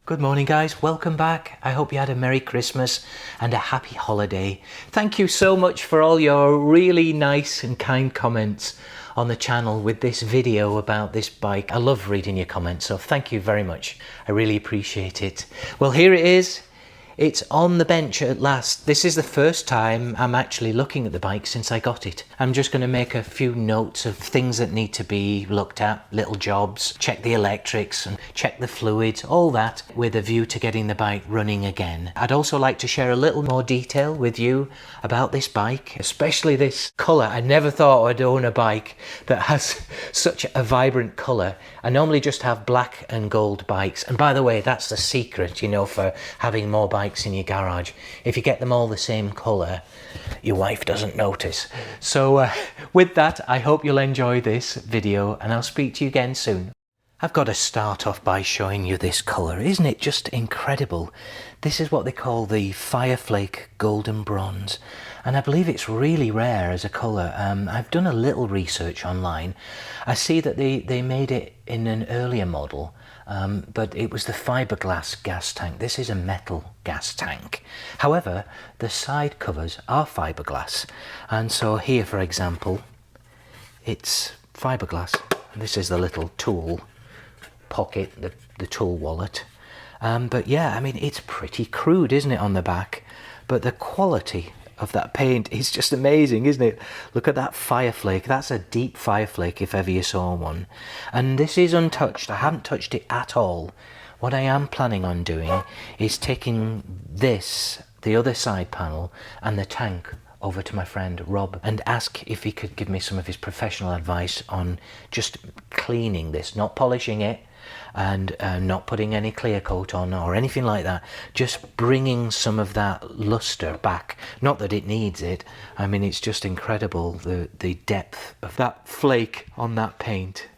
Good morning guys, welcome back. I hope you had a Merry Christmas and a happy holiday. Thank you so much for all your really nice and kind comments on the channel with this video about this bike. I love reading your comments, so thank you very much. I really appreciate it. Well, here it is. It's on the bench at last. This is the first time I'm actually looking at the bike since I got it. I'm just going to make a few notes of things that need to be looked at, little jobs, check the electrics and check the fluids, all that, with a view to getting the bike running again. I'd also like to share a little more detail with you about this bike, especially this colour. I never thought I'd own a bike that has such a vibrant colour. I normally just have black and gold bikes. And by the way, that's the secret, you know, for having more bikes in your garage. If you get them all the same colour, your wife doesn't notice. So with that, I hope you'll enjoy this video and I'll speak to you again soon. I've got to start off by showing you this colour. Isn't it just incredible? This is what they call the Fireflake Golden Bronze, and I believe it's really rare as a colour. I've done a little research online. I see that they made it in an earlier model, but it was the fiberglass gas tank. This is a metal gas tank. However, the side covers are fiberglass, and so here, for example, it's fiberglass. This is the little tool pocket, the tool wallet. But yeah, I mean, it's pretty crude, isn't it, on the back? But the quality of that paint is just amazing, isn't it? Look at that Fireflake. That's a deep Fireflake if ever you saw one. And this is untouched. I haven't touched it at all. What I am planning on doing is taking this, the other side panel, and the tank over to my friend Rob and ask if he could give me some of his professional advice on just cleaning this, not polishing it, and not putting any clear coat on or anything like that, just bringing some of that luster back. Not that it needs it. I mean, it's just incredible, the depth of that flake on that paint.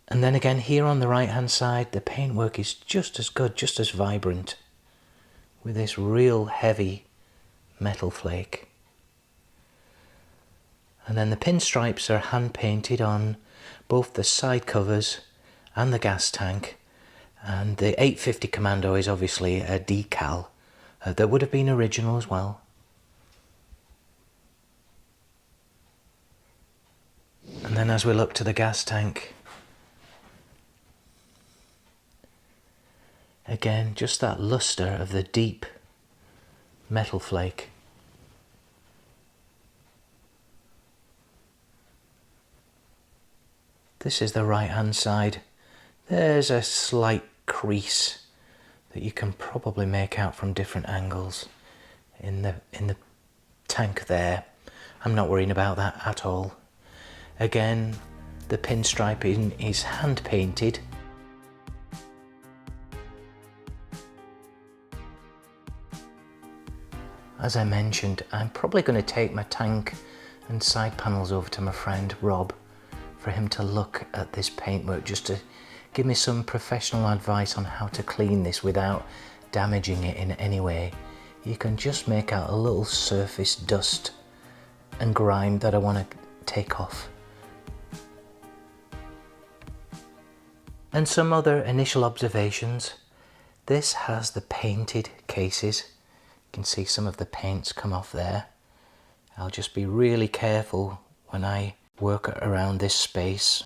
And then again, here on the right hand side, the paintwork is just as good, just as vibrant, with this real heavy metal flake. And then the pinstripes are hand painted on both the side covers and the gas tank, and the 850 Commando is obviously a decal that would have been original as well. And then as we look to the gas tank, again, just that luster of the deep metal flake. This is the right hand side. There's a slight crease that you can probably make out from different angles in the tank there. I'm not worrying about that at all. Again, the pinstriping is hand painted. As I mentioned, I'm probably going to take my tank and side panels over to my friend Rob for him to look at this paintwork, just to give me some professional advice on how to clean this without damaging it in any way. You can just make out a little surface dust and grime that I want to take off. And some other initial observations. This has the painted cases. You can see some of the paints come off there. I'll just be really careful when I work around this space.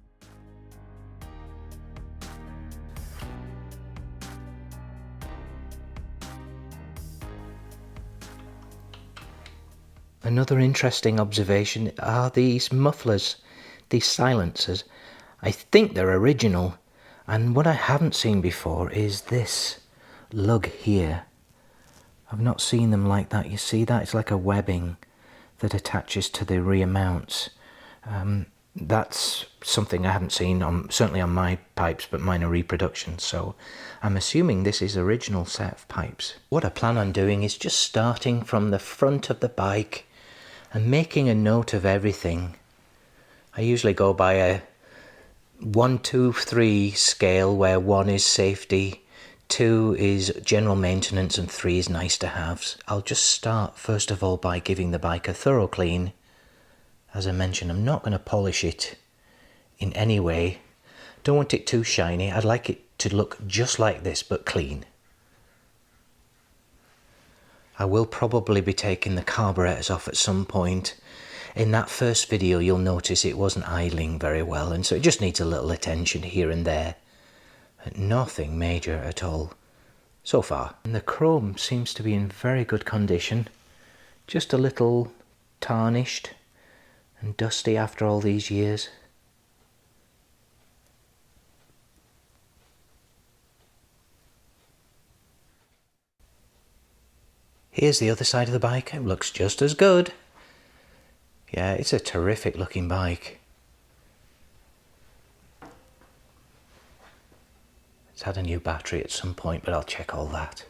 Another interesting observation are these mufflers, these silencers. I think they're original, and what I haven't seen before is this lug here. I've not seen them like that. You see that? It's like a webbing that attaches to the rear mounts. That's something I haven't seen certainly on my pipes, but mine are reproductions, so I'm assuming this is original set of pipes. What I plan on doing is just starting from the front of the bike and making a note of everything. I usually go by a 1, 2, 3 scale, where 1 is safety, 2 is general maintenance, and 3 is nice to haves. I'll just start first of all by giving the bike a thorough clean. As I mentioned, I'm not going to polish it in any way. Don't want it too shiny. I'd like it to look just like this but clean. I will probably be taking the carburetors off at some point. In that first video you'll notice it wasn't idling very well, and so it just needs a little attention here and there. But nothing major at all so far. And the chrome seems to be in very good condition, just a little tarnished and dusty after all these years. Here's the other side of the bike. It looks just as good. Yeah, it's a terrific looking bike. It's had a new battery at some point, but I'll check all that.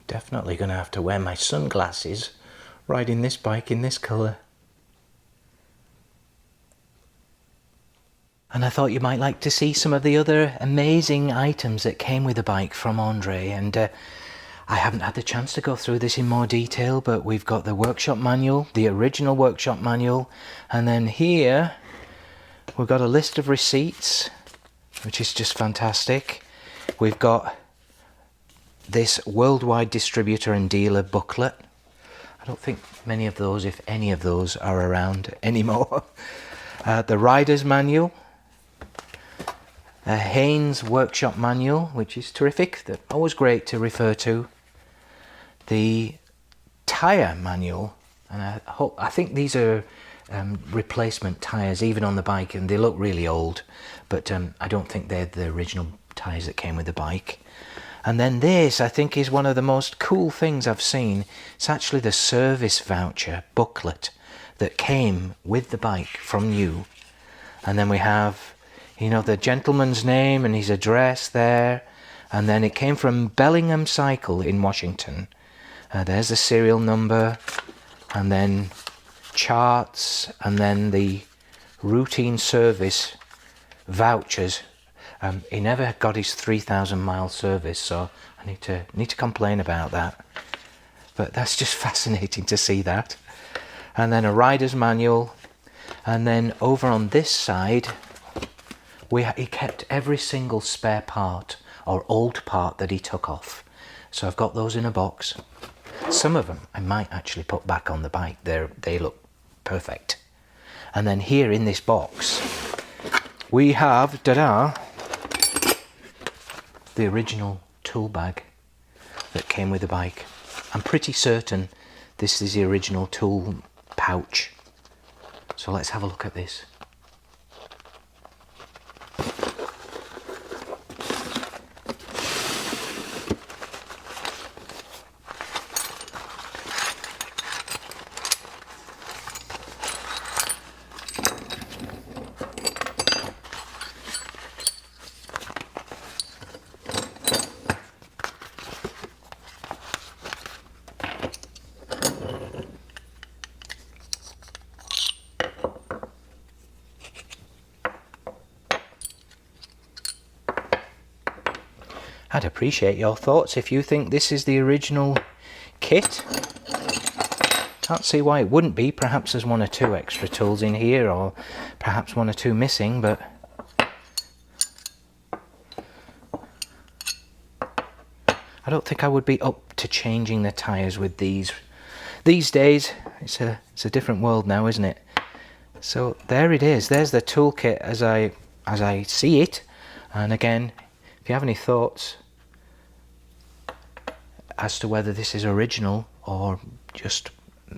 Definitely going to have to wear my sunglasses riding this bike in this colour. And I thought you might like to see some of the other amazing items that came with the bike from Andre. And I haven't had the chance to go through this in more detail, but we've got the workshop manual, the original workshop manual. And then here we've got a list of receipts, which is just fantastic. We've got this worldwide distributor and dealer booklet. I don't think many of those, if any of those, are around anymore. The rider's manual. A Haynes workshop manual, which is terrific. They're always great to refer to. The tyre manual, and I think these are replacement tyres even on the bike, and they look really old, but I don't think they're the original tyres that came with the bike. And then this, I think, is one of the most cool things I've seen. It's actually the service voucher booklet that came with the bike from you. And then we have, you know, the gentleman's name and his address there. And then it came from Bellingham Cycle in Washington. There's the serial number, and then charts, and then the routine service vouchers. He never got his 3,000 mile service, so I need to complain about that. But that's just fascinating to see that. And then a rider's manual, and then over on this side, he kept every single spare part or old part that he took off. So I've got those in a box. Some of them I might actually put back on the bike. They look perfect. And then here in this box, we have, ta-da, the original tool bag that came with the bike. I'm pretty certain this is the original tool pouch. So let's have a look at this. I'd appreciate your thoughts if you think this is the original kit. Can't see why it wouldn't be. Perhaps there's one or two extra tools in here, or perhaps one or two missing, but I don't think I would be up to changing the tyres with these. These days, it's a different world now, isn't it? So there it is. There's the toolkit as I see it. And again, if you have any thoughts as to whether this is original or just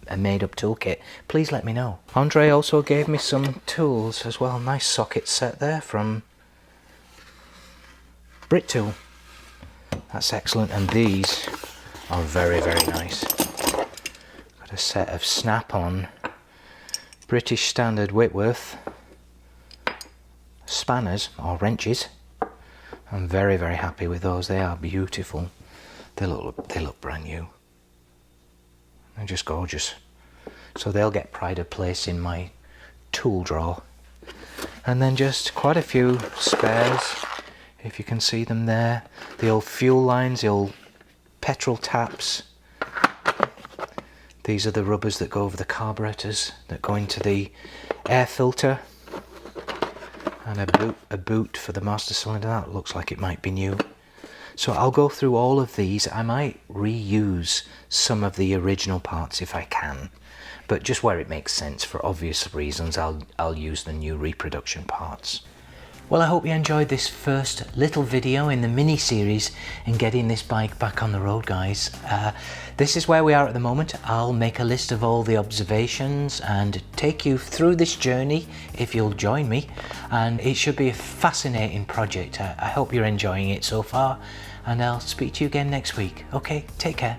a made-up toolkit, please let me know. Andre also gave me some tools as well. Nice socket set there from Brit Tool. That's excellent, and these are very, very nice. Got a set of snap-on British Standard Whitworth spanners or wrenches. I'm very, very happy with those. They are beautiful. They look brand new. They're just gorgeous. So they'll get pride of place in my tool drawer. And then just quite a few spares, if you can see them there. The old fuel lines, the old petrol taps. These are the rubbers that go over the carburetors that go into the air filter. And a boot for the master cylinder. That looks like it might be new. So I'll go through all of these. I might reuse some of the original parts if I can, but just where it makes sense for obvious reasons, I'll use the new reproduction parts. Well, I hope you enjoyed this first little video in the mini series in getting this bike back on the road, guys. This is where we are at the moment. I'll make a list of all the observations and take you through this journey if you'll join me, and it should be a fascinating project. I hope you're enjoying it so far, and I'll speak to you again next week. Okay, take care.